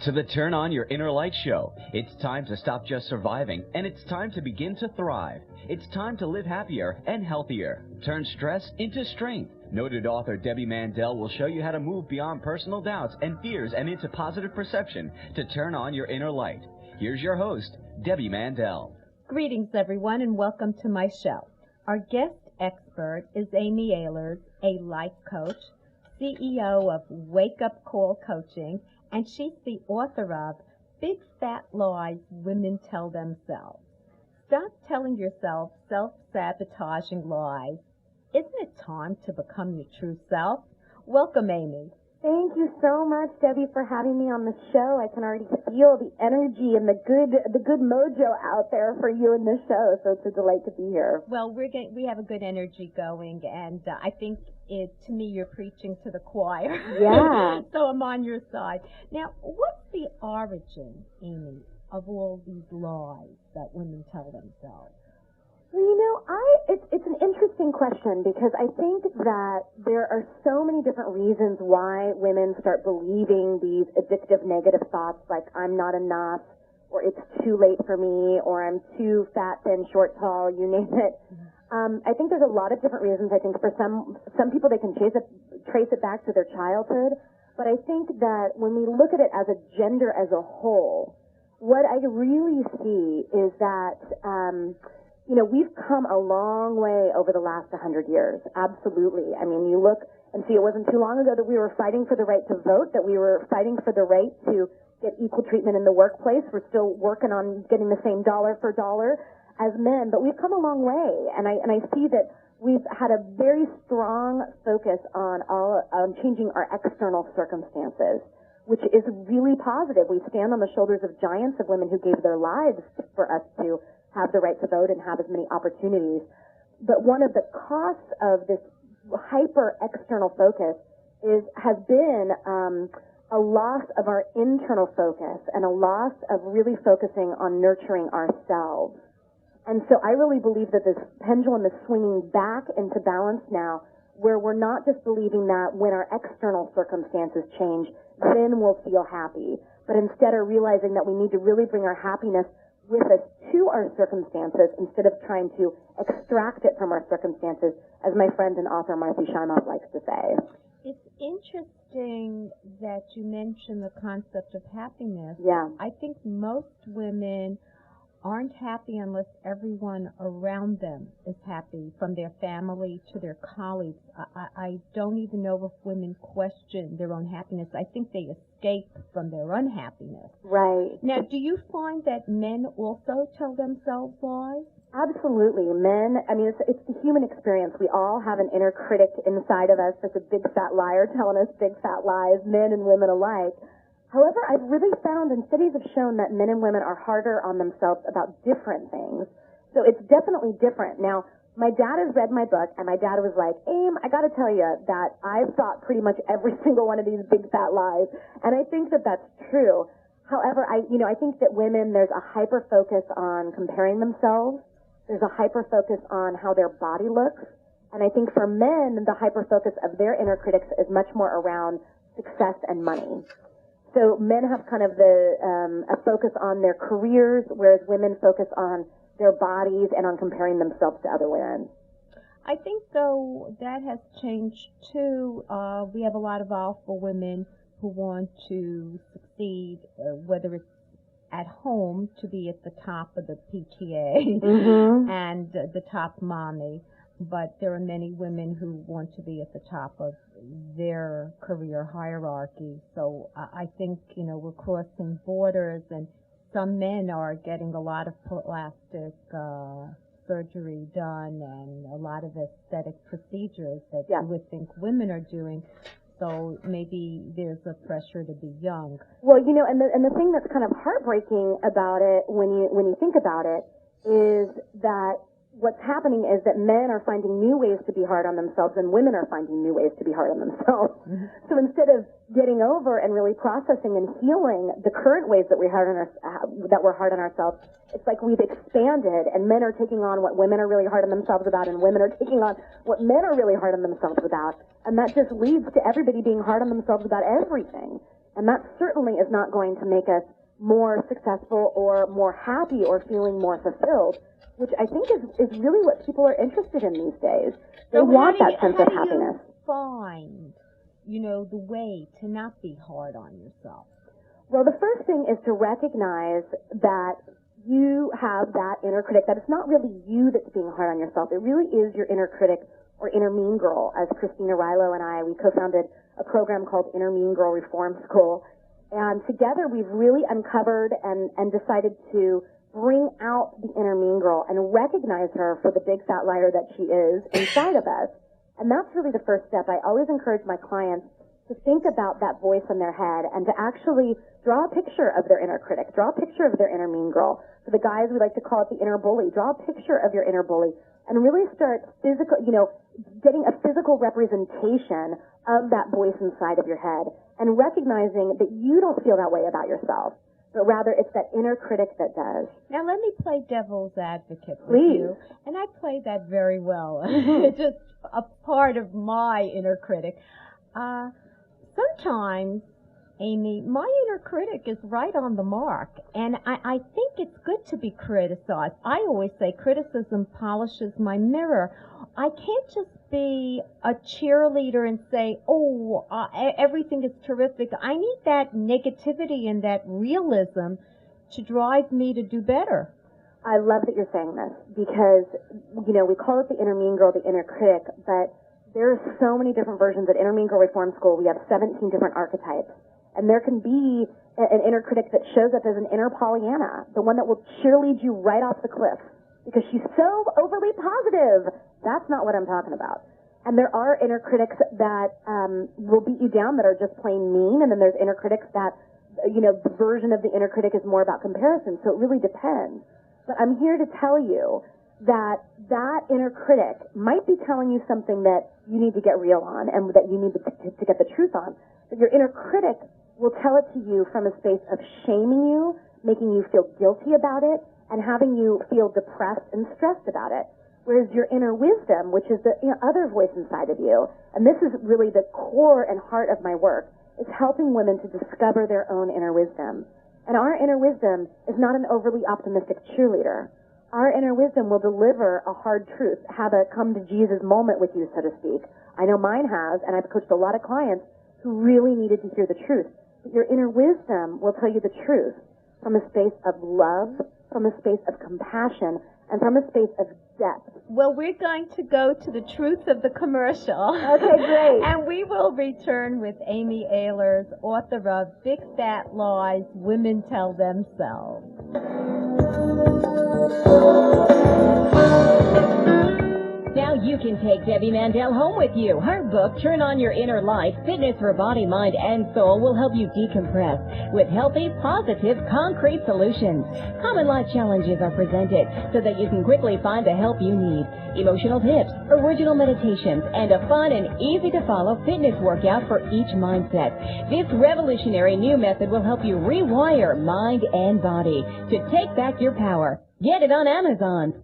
to the Turn On Your Inner Light show. It's time to stop just surviving, and it's time to begin to thrive. It's time to live happier and healthier. Turn stress into strength. Noted author Debbie Mandel will show you how to move beyond personal doubts and fears and into positive perception to turn on your inner light. Here's your host, Debbie Mandel. Greetings, everyone, and welcome to my show. Our guest expert is Amy Ahlers, a life coach, CEO of Wake Up Call Coaching, and she's the author of Big Fat Lies Women Tell Themselves. Stop telling yourself self-sabotaging lies. Isn't it time to become your true self? Welcome, Amy. Thank you so much, Debbie, for having me on the show. I can already feel the energy and the good mojo out there for you in this show, so it's a delight to be here. Well, we have a good energy going, and I think to me, you're preaching to the choir. Yeah. So I'm on your side. Now, what's the origin, Amy, of all these lies that women tell themselves? Well, it's an interesting question because I think that there are so many different reasons why women start believing these addictive negative thoughts like I'm not enough, or it's too late for me, or I'm too fat, thin, short, tall, you name it. I think there's a lot of different reasons. I think for some people they can trace it back to their childhood, but I think that when we look at it as a gender as a whole, what I really see is that we've come a long way over the last 100 years. Absolutely. I mean, you look and see it wasn't too long ago that we were fighting for the right to vote, that we were fighting for the right to get equal treatment in the workplace. We're still working on getting the same dollar for dollar as men, but we've come a long way. And I see that we've had a very strong focus on changing our external circumstances, which is really positive. We stand on the shoulders of giants, of women who gave their lives for us to have the right to vote and have as many opportunities. But one of the costs of this hyper external focus has been a loss of our internal focus and a loss of really focusing on nurturing ourselves. And so I really believe that this pendulum is swinging back into balance now, where we're not just believing that when our external circumstances change, then we'll feel happy, but instead are realizing that we need to really bring our happiness with us to our circumstances instead of trying to extract it from our circumstances, as my friend and author Marcy Shimoff likes to say. It's interesting that you mention the concept of happiness. Yeah. I think most women aren't happy unless everyone around them is happy, from their family to their colleagues. I don't even know if women question their own happiness. I think they escape from their unhappiness. Right. Now, do you find that men also tell themselves lies? Absolutely. Men, I mean, it's the human experience. We all have an inner critic inside of us that's a big fat liar telling us big fat lies, men and women alike. However, I've really found, and studies have shown, that men and women are harder on themselves about different things. So it's definitely different. Now, my dad has read my book, and my dad was like, Aim, I got to tell you that I've thought pretty much every single one of these big fat lies, and I think that that's true. However, I think that women, there's a hyper-focus on comparing themselves. There's a hyper-focus on how their body looks. And I think for men, the hyper-focus of their inner critics is much more around success and money. So men have kind of a focus on their careers, whereas women focus on their bodies and on comparing themselves to other women. I think, though, that has changed, too. We have a lot of alpha women who want to succeed, whether it's at home to be at the top of the PTA and the top mommy. But there are many women who want to be at the top of their career hierarchy. So I think, we're crossing borders, and some men are getting a lot of plastic surgery done and a lot of aesthetic procedures that you would think women are doing. So maybe there's a pressure to be young. Well, and the thing that's kind of heartbreaking about it when you think about it is that what's happening is that men are finding new ways to be hard on themselves, and women are finding new ways to be hard on themselves. So instead of getting over and really processing and healing the current ways that we're hard on ourselves, it's like we've expanded, and men are taking on what women are really hard on themselves about, and women are taking on what men are really hard on themselves about, and that just leads to everybody being hard on themselves about everything. And that certainly is not going to make us more successful or more happy or feeling more fulfilled, which I think is really what people are interested in these days. They want that sense of happiness. Find, the way to not be hard on yourself? Well, the first thing is to recognize that you have that inner critic, that it's not really you that's being hard on yourself. It really is your inner critic or inner mean girl. As Christina Rilo and we co-founded a program called Inner Mean Girl Reform School. And together we've really uncovered and decided to bring out the inner mean girl and recognize her for the big fat liar that she is inside of us. And that's really the first step. I always encourage my clients to think about that voice in their head and to actually draw a picture of their inner critic, draw a picture of their inner mean girl. For the guys, we like to call it the inner bully. Draw a picture of your inner bully and really start getting a physical representation of that voice inside of your head and recognizing that you don't feel that way about yourself, but rather it's that inner critic that does. Now let me play devil's advocate with Please. you, and I play that very well. It's just a part of my inner critic. Sometimes, Amy, my inner critic is right on the mark, and I think it's good to be criticized. I always say criticism polishes my mirror. I can't just be a cheerleader and say, everything is terrific. I need that negativity and that realism to drive me to do better. I love that you're saying this because, we call it the inner mean girl, the inner critic, but there are so many different versions at Inner Mean Girl Reform School. We have 17 different archetypes. And there can be an inner critic that shows up as an inner Pollyanna, the one that will cheerlead you right off the cliff because she's so overly positive. That's not what I'm talking about. And there are inner critics that will beat you down that are just plain mean, and then there's inner critics that, the version of the inner critic is more about comparison, so it really depends. But I'm here to tell you that inner critic might be telling you something that you need to get real on and that you need to get the truth on. But your inner critic will tell it to you from a space of shaming you, making you feel guilty about it, and having you feel depressed and stressed about it. Whereas your inner wisdom, which is the other voice inside of you, and this is really the core and heart of my work, is helping women to discover their own inner wisdom. And our inner wisdom is not an overly optimistic cheerleader. Our inner wisdom will deliver a hard truth, have a come-to-Jesus moment with you, so to speak. I know mine has, and I've coached a lot of clients who really needed to hear the truth. But your inner wisdom will tell you the truth from a space of love, from a space of compassion, and from a space of depth. Well, we're going to go to the truth of the commercial. Okay, great. And we will return with Amy Ahlers, author of Big Fat Lies Women Tell Themselves. Now you can take Debbie Mandel home with you. Her book, Turn On Your Inner Life, Fitness for Body, Mind, and Soul, will help you decompress with healthy, positive, concrete solutions. Common life challenges are presented so that you can quickly find the help you need. Emotional tips, original meditations, and a fun and easy-to-follow fitness workout for each mindset. This revolutionary new method will help you rewire mind and body to take back your power. Get it on Amazon.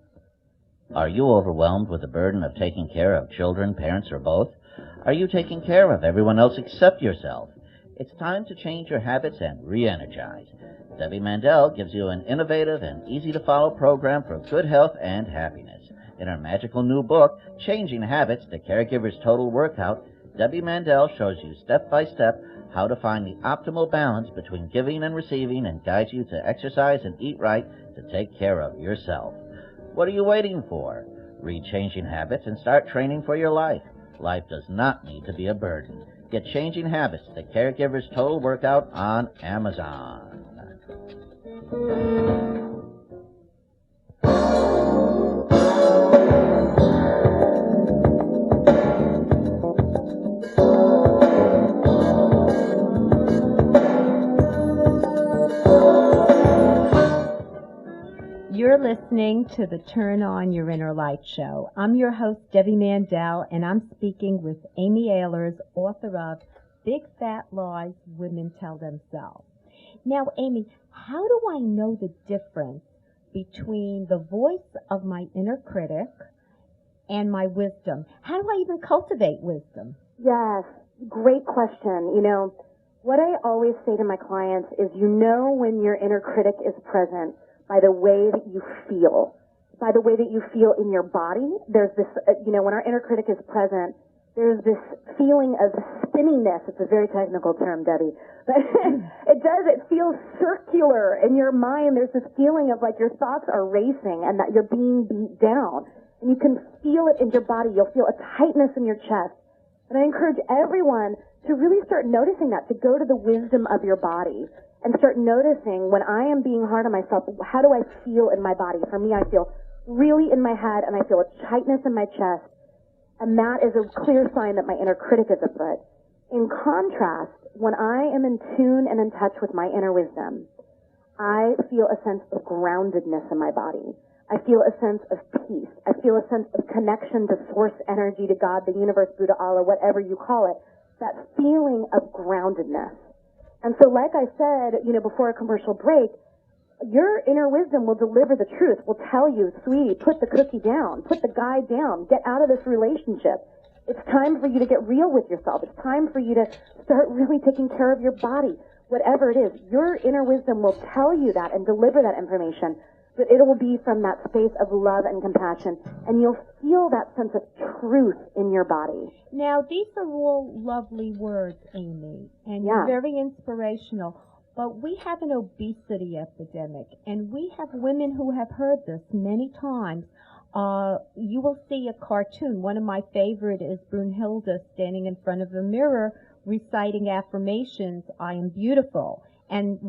Are you overwhelmed with the burden of taking care of children, parents, or both? Are you taking care of everyone else except yourself? It's time to change your habits and re-energize. Debbie Mandel gives you an innovative and easy-to-follow program for good health and happiness. In her magical new book, Changing Habits, The Caregiver's Total Workout, Debbie Mandel shows you step-by-step how to find the optimal balance between giving and receiving and guides you to exercise and eat right to take care of yourself. What are you waiting for? Read Changing Habits and start training for your life. Life does not need to be a burden. Get Changing Habits, The Caregiver's Total Workout on Amazon. You're listening to the Turn On Your Inner Light show. I'm your host, Debbie Mandel, and I'm speaking with Amy Ahlers, author of Big Fat Lies Women Tell Themselves. Now, Amy, how do I know the difference between the voice of my inner critic and my wisdom? How do I even cultivate wisdom? Yes, great question. What I always say to my clients is, you know when your inner critic is present by the way that you feel, by the way that you feel in your body. There's this, when our inner critic is present, there's this feeling of spinniness. It's a very technical term, Debbie. But it feels circular in your mind. There's this feeling of like your thoughts are racing and that you're being beat down. And you can feel it in your body. You'll feel a tightness in your chest. And I encourage everyone to really start noticing that, to go to the wisdom of your body and start noticing when I am being hard on myself, how do I feel in my body? For me, I feel really in my head and I feel a tightness in my chest. And that is a clear sign that my inner critic is afoot. In contrast, when I am in tune and in touch with my inner wisdom, I feel a sense of groundedness in my body. I feel a sense of peace. I feel a sense of connection to source energy, to God, the universe, Buddha, Allah, whatever you call it. That feeling of groundedness. And so like I said, before a commercial break, your inner wisdom will deliver the truth, will tell you, sweetie, put the cookie down, put the guy down, get out of this relationship. It's time for you to get real with yourself. It's time for you to start really taking care of your body. Whatever it is, your inner wisdom will tell you that and deliver that information, but it will be from that space of love and compassion, and you'll feel that sense of truth in your body. Now, these are all lovely words, Amy, and you're very inspirational. But we have an obesity epidemic, and we have women who have heard this many times. You will see a cartoon. One of my favorite is Brunhilde standing in front of a mirror reciting affirmations, I am beautiful. And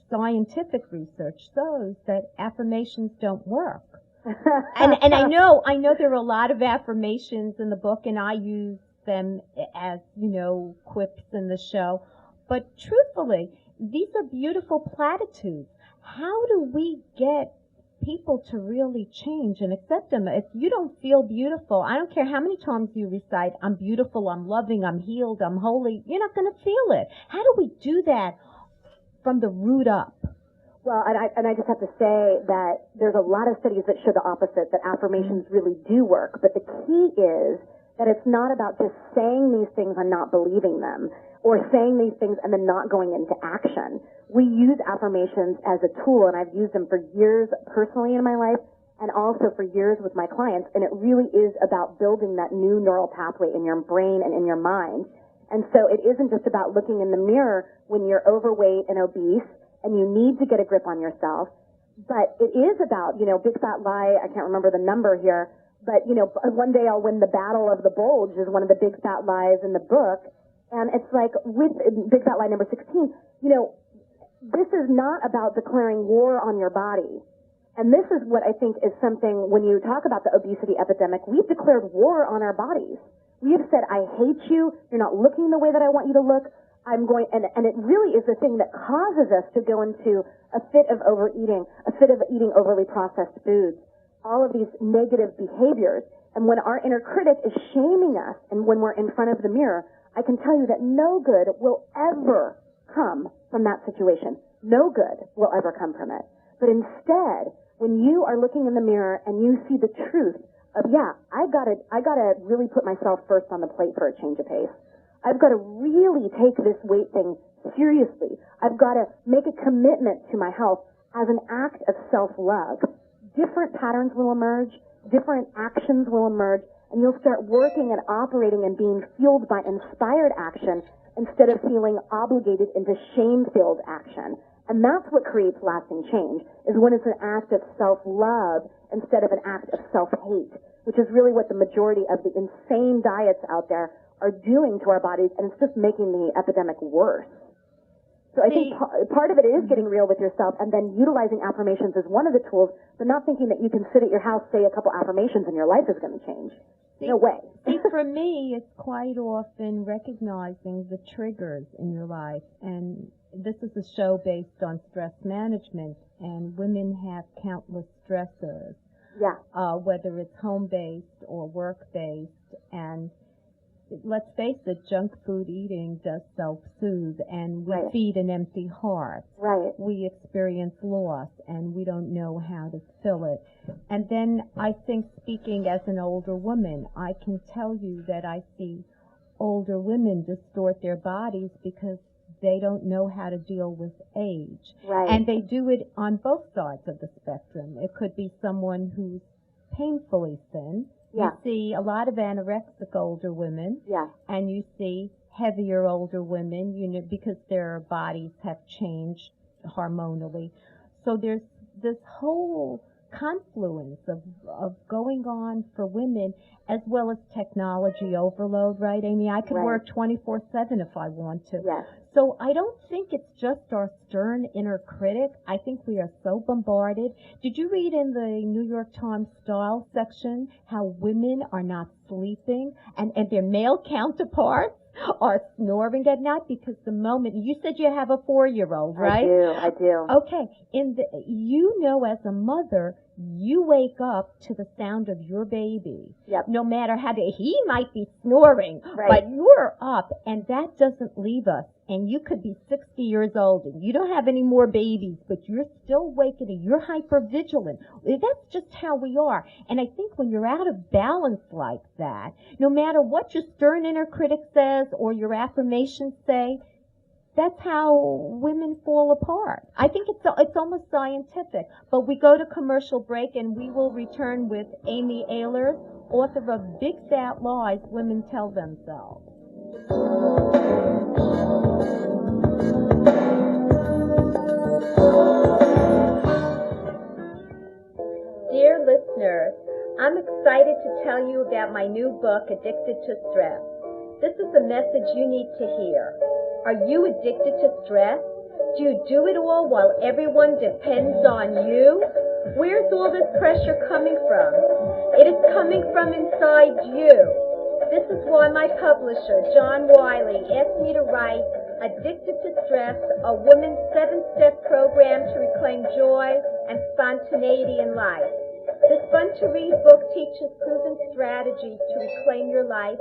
scientific research shows that affirmations don't work. and I know there are a lot of affirmations in the book, and I use them as, quips in the show. But truthfully, these are beautiful platitudes. How do we get people to really change and accept them? If you don't feel beautiful, I don't care how many times you recite, I'm beautiful, I'm loving, I'm healed, I'm holy, you're not going to feel it. How do we do that from the root up? Well, and I just have to say that there's a lot of studies that show the opposite, that affirmations really do work. But the key is that it's not about just saying these things and not believing them, or saying these things and then not going into action. We use affirmations as a tool, and I've used them for years personally in my life and also for years with my clients, and it really is about building that new neural pathway in your brain and in your mind. And so it isn't just about looking in the mirror when you're overweight and obese and you need to get a grip on yourself, but it is about, big fat lie, I can't remember the number here, but, one day I'll win the battle of the bulge is one of the big fat lies in the book. And it's like with big fat lie number 16, this is not about declaring war on your body. And this is what I think is something, when you talk about the obesity epidemic, we've declared war on our bodies. We have said, I hate you, you're not looking the way that I want you to look, and it really is the thing that causes us to go into a fit of overeating, a fit of eating overly processed foods, all of these negative behaviors. And when our inner critic is shaming us, and when we're in front of the mirror, I can tell you that no good will ever come from that situation. No good will ever come from it. But instead, when you are looking in the mirror and you see the truth of, I gotta really put myself first on the plate for a change of pace. I've got to really take this weight thing seriously. I've got to make a commitment to my health as an act of self-love. Different patterns will emerge, different actions will emerge, and you'll start working and operating and being fueled by inspired action instead of feeling obligated into shame-filled action. And that's what creates lasting change, is when it's an act of self-love instead of an act of self-hate, which is really what the majority of the insane diets out there are doing to our bodies, and it's just making the epidemic worse. So I think part of it is getting real with yourself and then utilizing affirmations as one of the tools, but not thinking that you can sit at your house, say a couple affirmations, and your life is going to change. No way. For me, it's quite often recognizing the triggers in your life. And this is a show based on stress management, and women have countless stressors. Whether it's home-based or work-based. And let's face it, junk food eating does self-soothe, and we feed an empty heart. We experience loss, and we don't know how to fill it. And then I think, speaking as an older woman, I can tell you that I see older women distort their bodies because they don't know how to deal with age. Right. And they do it on both sides of the spectrum. It could be someone who's painfully thin. Yeah. You see a lot of anorexic older women. Yeah. And you see heavier older women, because their bodies have changed hormonally. So there's this whole confluence of going on for women, as well as technology overload, right, Amy? I could work 24/7 if I want to. Yes. So I don't think it's just our stern inner critic. I think we are so bombarded. Did you read in the New York Times style section how women are not sleeping and their male counterparts are snoring at night because the moment, you said you have a 4-year-old, right? I do. Okay, as a mother, you wake up to the sound of your baby. Yep. No matter how he might be snoring, but you're up, and that doesn't leave us. And you could be 60 years old, and you don't have any more babies, but you're still waking, and you're hypervigilant. That's just how we are. And I think when you're out of balance like that, no matter what your stern inner critic says or your affirmations say, that's how women fall apart. I think it's almost scientific. But we go to commercial break, and we will return with Amy Ahlers, author of Big Fat Lies Women Tell Themselves. Dear listeners, I'm excited to tell you about my new book, Addicted to Stress. This is a message you need to hear. Are you addicted to stress? Do you do it all while everyone depends on you? Where's all this pressure coming from? It is coming from inside you. This is why my publisher, John Wiley, asked me to write Addicted to Stress, a woman's 7-step program to reclaim joy and spontaneity in life. This fun-to-read book teaches proven strategies to reclaim your life,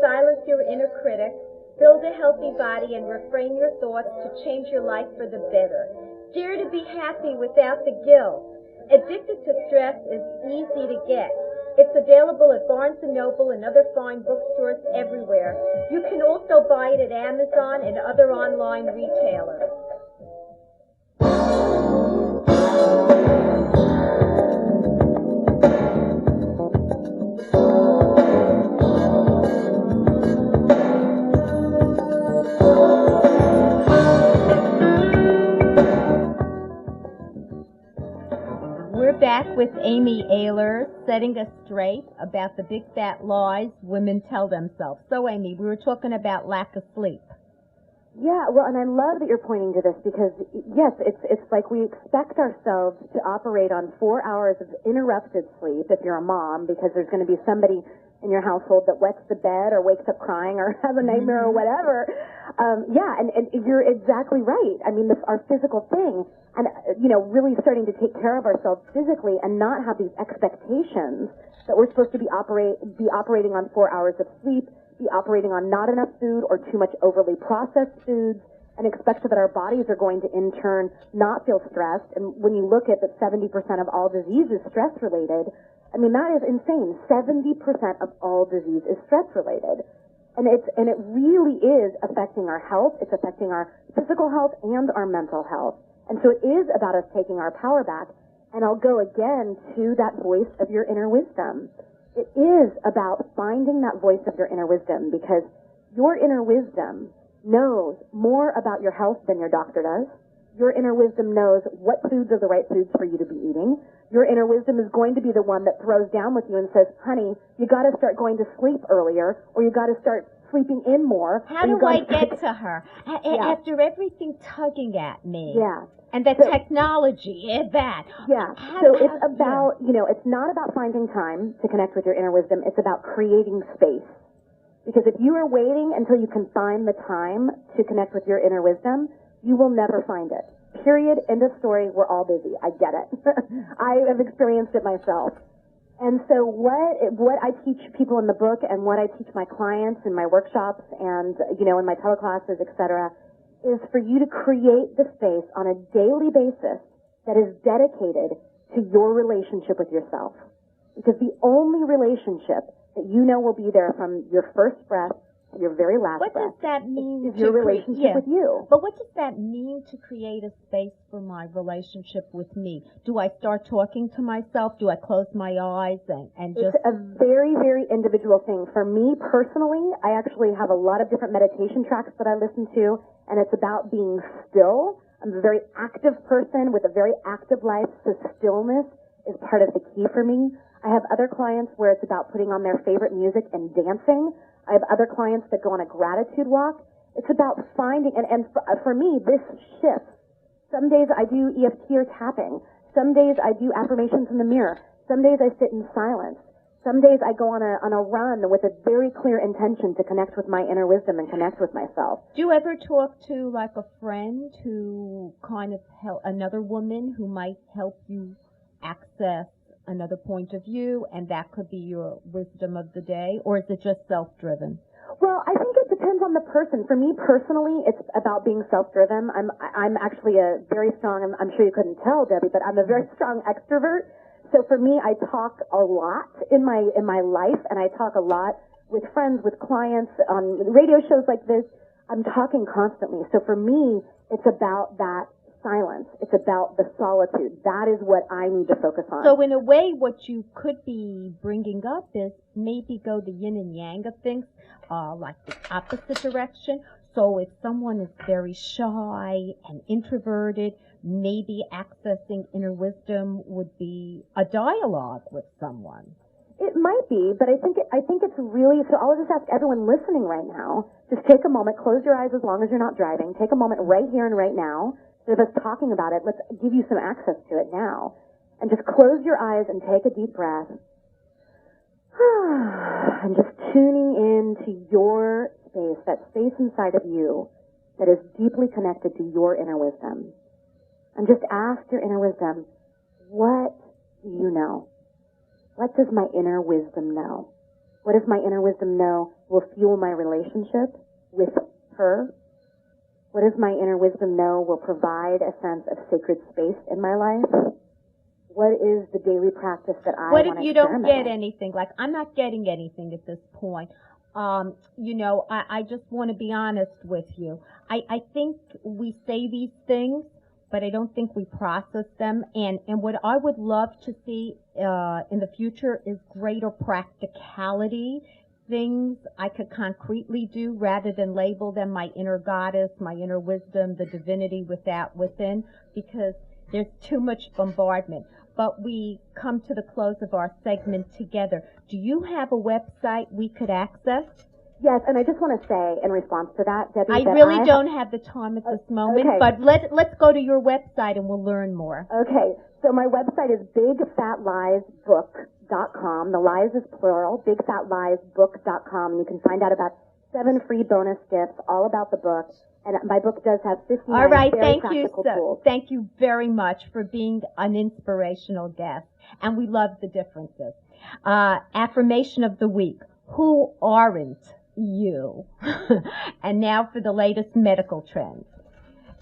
silence your inner critic, build a healthy body, and reframe your thoughts to change your life for the better. Dare to be happy without the guilt. Addicted to Stress is easy to get. It's available at Barnes & Noble and other fine bookstores everywhere. You can also buy it at Amazon and other online retailers. Back with Amy Ahlers, setting us straight about the big fat lies women tell themselves. So, Amy, we were talking about lack of sleep. Yeah, well, and I love that you're pointing to this because, yes, it's like we expect ourselves to operate on 4 hours of interrupted sleep if you're a mom, because there's going to be somebody in your household that wets the bed or wakes up crying or has a nightmare or whatever. And you're exactly right. I mean, our physical thing, and, really starting to take care of ourselves physically and not have these expectations that we're supposed to be operating on 4 hours of sleep, be operating on not enough food or too much overly processed foods, and expect that our bodies are going to, in turn, not feel stressed. And when you look at that 70% of all disease is stress-related, I mean, that is insane. 70% of all disease is stress-related. And it really is affecting our health. It's affecting our physical health and our mental health. And so it is about us taking our power back. And I'll go again to that voice of your inner wisdom. It is about finding that voice of your inner wisdom, because your inner wisdom knows more about your health than your doctor does. Your inner wisdom knows what foods are the right foods for you to be eating. Your inner wisdom is going to be the one that throws down with you and says, honey, you got to start going to sleep earlier, or you got to start sleeping in more. How do I get to her? After everything tugging at me. Yeah. And the technology, that. Yeah. So it's about, it's not about finding time to connect with your inner wisdom. It's about creating space. Because if you are waiting until you can find the time to connect with your inner wisdom, you will never find it. Period. End of story. We're all busy. I get it. I have experienced it myself. And so what I teach people in the book and what I teach my clients in my workshops and, in my teleclasses, etc., is for you to create the space on a daily basis that is dedicated to your relationship with yourself. Because the only relationship that will be there from your first breath your very last What breath does that mean? is your relationship with you. But what does that mean to create a space for my relationship with me? Do I start talking to myself? Do I close my eyes and just... It's a very, very individual thing. For me personally, I actually have a lot of different meditation tracks that I listen to, and it's about being still. I'm a very active person with a very active life, so stillness is part of the key for me. I have other clients where it's about putting on their favorite music and dancing. I have other clients that go on a gratitude walk. It's about finding, and for me, this shifts. Some days I do EFT or tapping. Some days I do affirmations in the mirror. Some days I sit in silence. Some days I go on a run with a very clear intention to connect with my inner wisdom and connect with myself. Do you ever talk to like a friend who kind of help, another woman who might help you access another point of view, and that could be your wisdom of the day, or is it just self-driven? Well, I think it depends on the person. For me personally, it's about being self-driven. I'm actually a very strong, I'm sure you couldn't tell, Debbie, but I'm a very strong extrovert. So for me, I talk a lot in my life, and I talk a lot with friends, with clients, on radio shows like this. I'm talking constantly. So for me, it's about that silence. It's about the solitude. That is what I need to focus on. So in a way, what you could be bringing up is maybe go the yin and yang of things, like the opposite direction. So if someone is very shy and introverted, maybe accessing inner wisdom would be a dialogue with someone. It might be, but I think it's really, so I'll just ask everyone listening right now, just take a moment, close your eyes as long as you're not driving, take a moment right here and right now. Instead of us talking about it, let's give you some access to it now. And just close your eyes and take a deep breath. And just tuning in to your space, that space inside of you that is deeply connected to your inner wisdom. And just ask your inner wisdom, what do you know? What does my inner wisdom know? What does my inner wisdom know will fuel my relationship with her? What does my inner wisdom know will provide a sense of sacred space in my life? What is the daily practice that I want to experiment with? What if you don't get anything? Like, I'm not getting anything at this point. I just want to be honest with you. I think we say these things, but I don't think we process them. And what I would love to see in the future is greater practicality, things I could concretely do rather than label them my inner goddess, my inner wisdom, the divinity within, because there's too much bombardment. But we come to the close of our segment together. Do you have a website we could access? Yes, and I just want to say in response to that, Debbie, I really don't have the time at this moment, okay. But let's go to your website and we'll learn more. Okay, so my website is bigfatliesbook.com. The lies is plural, bigfatliesbook.com. You can find out about 7 free bonus gifts all about the book. And my book does have 59 all right, very practical tools. Thank you very much for being an inspirational guest. And we love the differences. Affirmation of the week. Who aren't you? And now for the latest medical trends.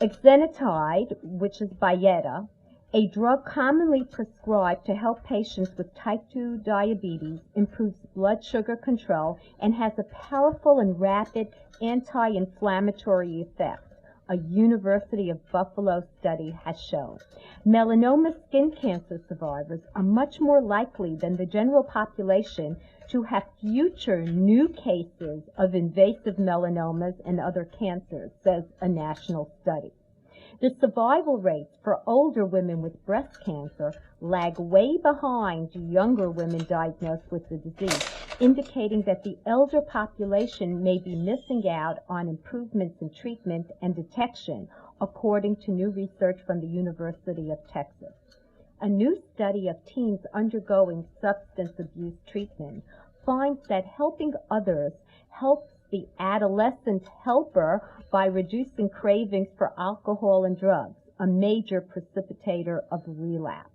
Exenatide, which is Byetta, a drug commonly prescribed to help patients with type 2 diabetes, improves blood sugar control and has a powerful and rapid anti-inflammatory effect, a University of Buffalo study has shown. Melanoma skin cancer survivors are much more likely than the general population to have future new cases of invasive melanomas and other cancers, says a national study. The survival rates for older women with breast cancer lag way behind younger women diagnosed with the disease, indicating that the elder population may be missing out on improvements in treatment and detection, according to new research from the University of Texas. A new study of teens undergoing substance abuse treatment finds that helping others helps the adolescent helper by reducing cravings for alcohol and drugs, a major precipitator of relapse.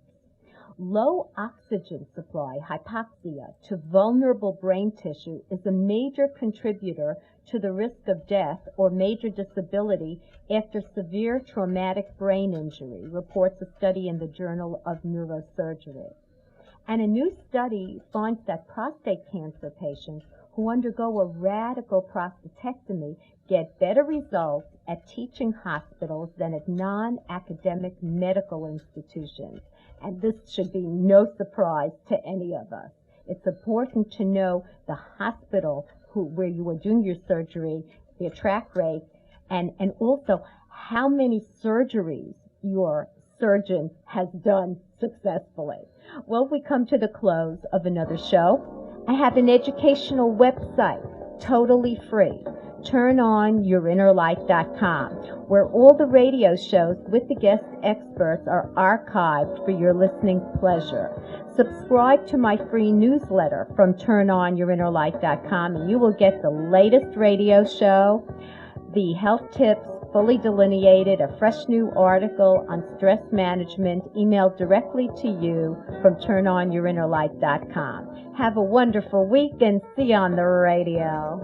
Low oxygen supply, hypoxia, to vulnerable brain tissue is a major contributor to the risk of death or major disability after severe traumatic brain injury, reports a study in the Journal of Neurosurgery. And a new study finds that prostate cancer patients who undergo a radical prostatectomy get better results at teaching hospitals than at non-academic medical institutions. And this should be no surprise to any of us. It's important to know the hospital where you are doing your surgery, the track rate, and also how many surgeries your surgeon has done successfully. Well, we come to the close of another show. I have an educational website, totally free, turnonyourinnerlife.com, where all the radio shows with the guest experts are archived for your listening pleasure. Subscribe to my free newsletter from turnonyourinnerlife.com, and you will get the latest radio show, the health tips, fully delineated, a fresh new article on stress management emailed directly to you from turnonyourinnerlife.com. Have a wonderful week and see you on the radio.